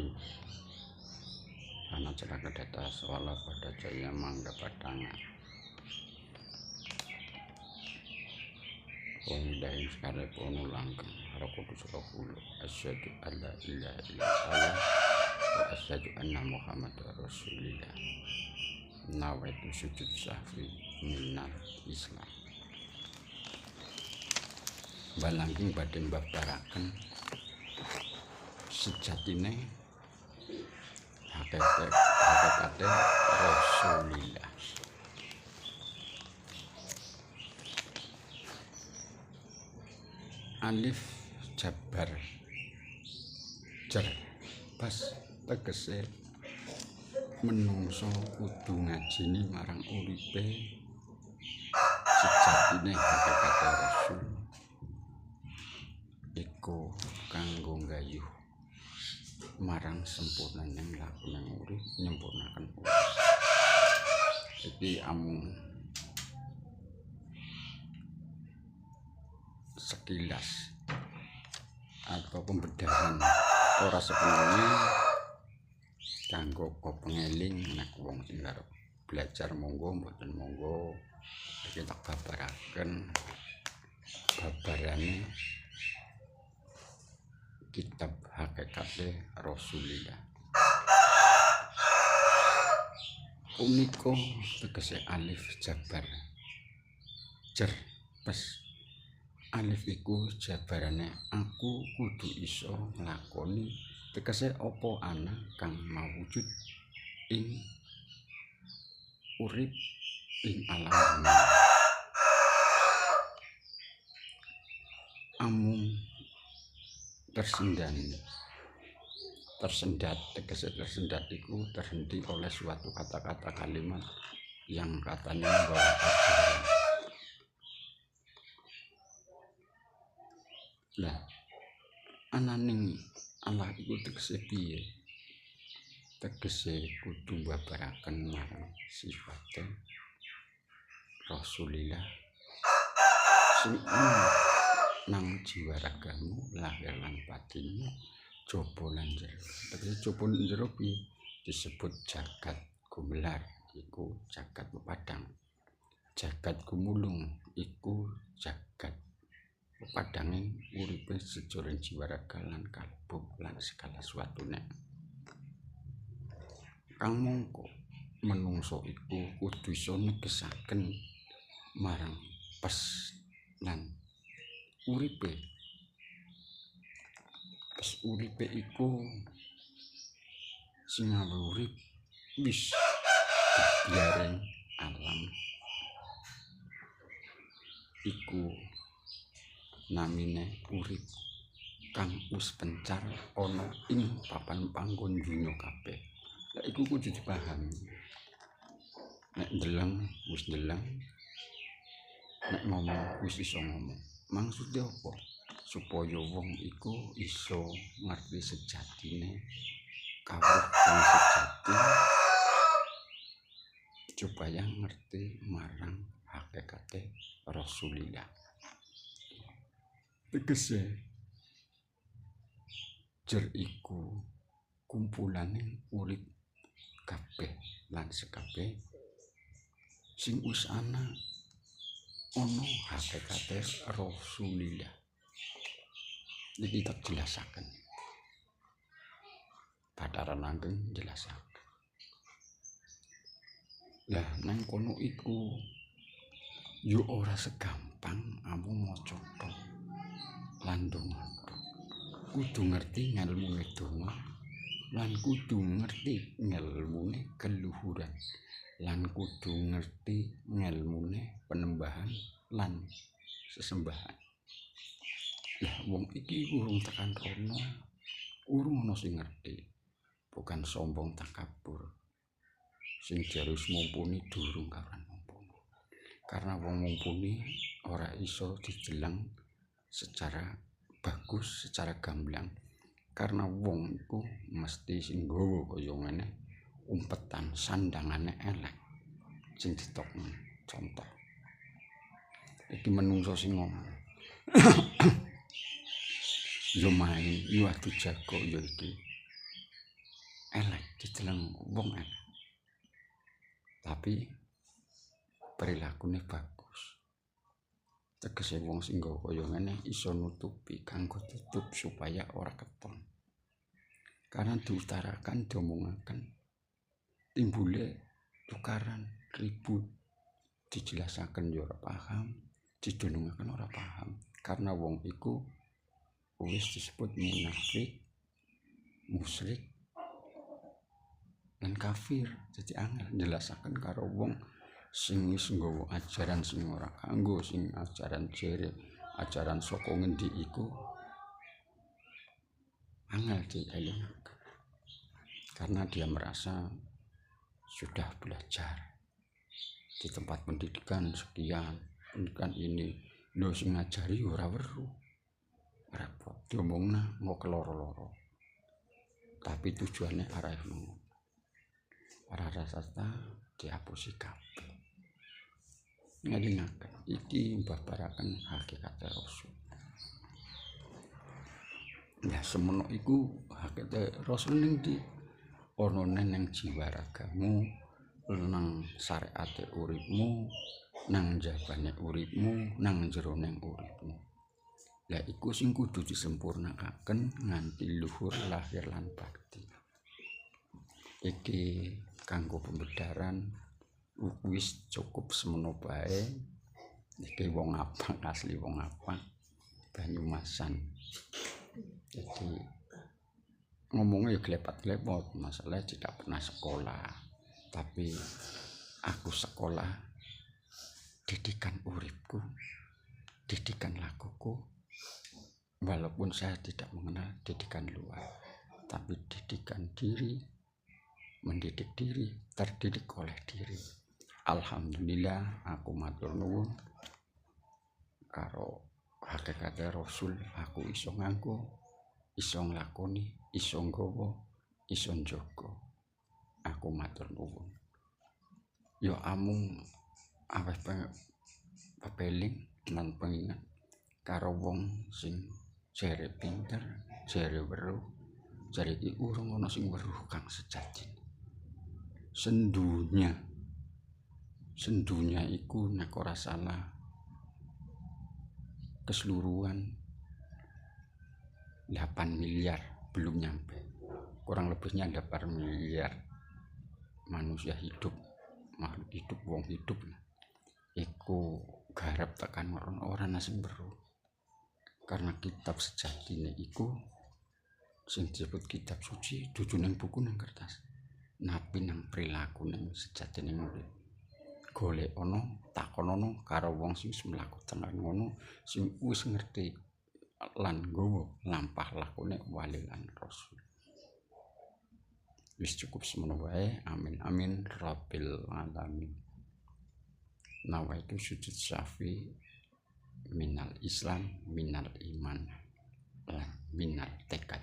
Rahayu Ana Celaka Data Sewala Pada Jaya Mangga Padangan Pemidahin Sekali Pono Langgeng Harakudus Rohulu Asyadu alla ilaha illallah wa asyadu anna Muhammad Rasulillah Nawaitu sujud sahwi minal Islam Balangking badhe mbabaraken sejatine hakikate Rasulillah. Alif jabar jer pas tegese menungso kudu ngajeni marang uripe sejatine hakikate Rasul iku kanggo nggayuh marang sempurnaning lakuning urip nyempurnaken urip. Iki amung sekilas atau pembedahan ora sepenuhnya kanggo kepengeling nek wong sing arep belajar monggo mboten monggo iki tak babaraken babarane kitab hakikate Rasulillah. Punika tegese alif jabar jer pes alif iku jabarane aku kudu iso nglakoni tegese apa ana kang mawujud ing urip ing alam dunia. Amung tersendat tegese tersendat iku terhenti oleh suatu kata-kata kalimat yang katanya membawa ajaran. Lah ananing Allah iku tegese piye? Tegese kudu mbabaraken marang sifate Rasulillah sing nang jiwa ragamu lahir lan batinmu jaba lan jero. Tegese jaba lan jero piye? Disebut jagat gumelar iku jagat pepadang. Jagat gumulung iku jagat pepadanging uripe sejoring jiwa raga lan kalbu lan segala suatune. Kang mongko menungso iku kudu iso negesaken marang pes lan uripe. Pes uripe iku sing urip wis dibiaring alam iku namine urip kang wis pencar ana ing papan panggon donya kabeh. Lah iku kudu dipahami. Nek ndeleng wis ndeleng, nek ngomong wis iso ngomong. Maksude apa? Supaya wong iku iso ngerti sejatine kawruh kang sejati supaya ngerti marang hakikate Rasulillah. Tegese jer iku kumpulane urip kabeh lan sekabeh sing wis ana hakikate Rasulillah. Iki tak jelasaken. Badaran langgeng jelasaken. Lah nang kono iku yo ora segampang amung maca tok lan ndonga. Kudu ngerti ngelmune donga lan kudu ngerti ngelmune keluhuran lan kudu ngerti ngelmune penembahan lan sesembahan. Lah wong iki urung tekan rono, urung ana sing ngerti. Bukan sombong takabur. Sing jarus mumpuni durung karan mumpuni. Karena wong mumpuni ora iso dijelang secara bagus, secara gamblang. Karena wong iku mesti sing nggawa kaya ngene umpetan sandangane elek sing ditokno contoh. Iki menungso sing ngomong. Yo main, yo adu jago yo iki. elek dideleng wong elek. Tapi perilakune bagus. Tegese wong sing nggawa kaya ngene iso nutupi kanggo tutup supaya ora keton. Karena diutarakan, diomongaken, timbule tukaran, ribut, dijelasaken ya ora paham, didunungaken ora paham. Karena wong iku wis disebut munafik, musyrik, dan kafir. Jadi angel njelasaken karo wong sing wis nggawa ajaran sing ora kanggo, sing ajaran jere, ajaran saka ngendi iku angel dielingaken. Karena dia merasa sudah belajar di tempat pendidikan sekian, pendidikan ini, lho sing ngajari ora weruh. Repot diomongna mau keloro-loro. Tapi tujuannya arah ngono. Para rasa dihapusi kabeh. Ngelingaken iki mbabaraken hakikat Rasul. Ya semono iku hakikat Rasul ning ndi? Ana nang jiwa ragamu, nang syariate uripmu, nang jabane uripmu, nang jeroning uripmu. Lah iku sing kudu disempurnakaken nganti luhur lahir lan batin. Iki kanggo pembedaran wis cukup semono bae. Iki wong apa asli wong apa Banyumasan. Jadi ngomongnya ya gelepat-gelepot, masalah tidak pernah sekolah. Tapi aku sekolah didikan uripku, didikan lakuku. Walaupun saya tidak mengenal didikan luar, tapi didikan diri, mendidik diri, terdidik oleh diri. Alhamdulillah aku matur nuwun karo hakikat Rasul aku iso nganggo, iso nglakoni, iso nggawa, iso njaga. Aku matur nuwun. Ya amung aweh pepeling lan pengingat karo wong sing jere pinter, jere weruh, jere iki urung ana sing weruh kang sejati. Sendunya iku nek ora salah keseluruhan 8 miliar belum nyampe. Kurang lebihnya 8 miliar manusia hidup, makhluk hidup, wong hidup. Iku garap tekan orang sing weruh. Karena kitab sejatine iku sing disebut kitab suci dudu ning buku ning kertas. Nabi nang perilaku ning sejatine urip. Golek ana, takon ana karo wong sing mlaku tenan ngono, sing wis ngerti lan nggawa lampah lakune wali lan rasul. Wis cukup semono wae. Amin amin rabbil alamin. Nawaitu sujud syafi minal Islam, minal iman, minal tekad.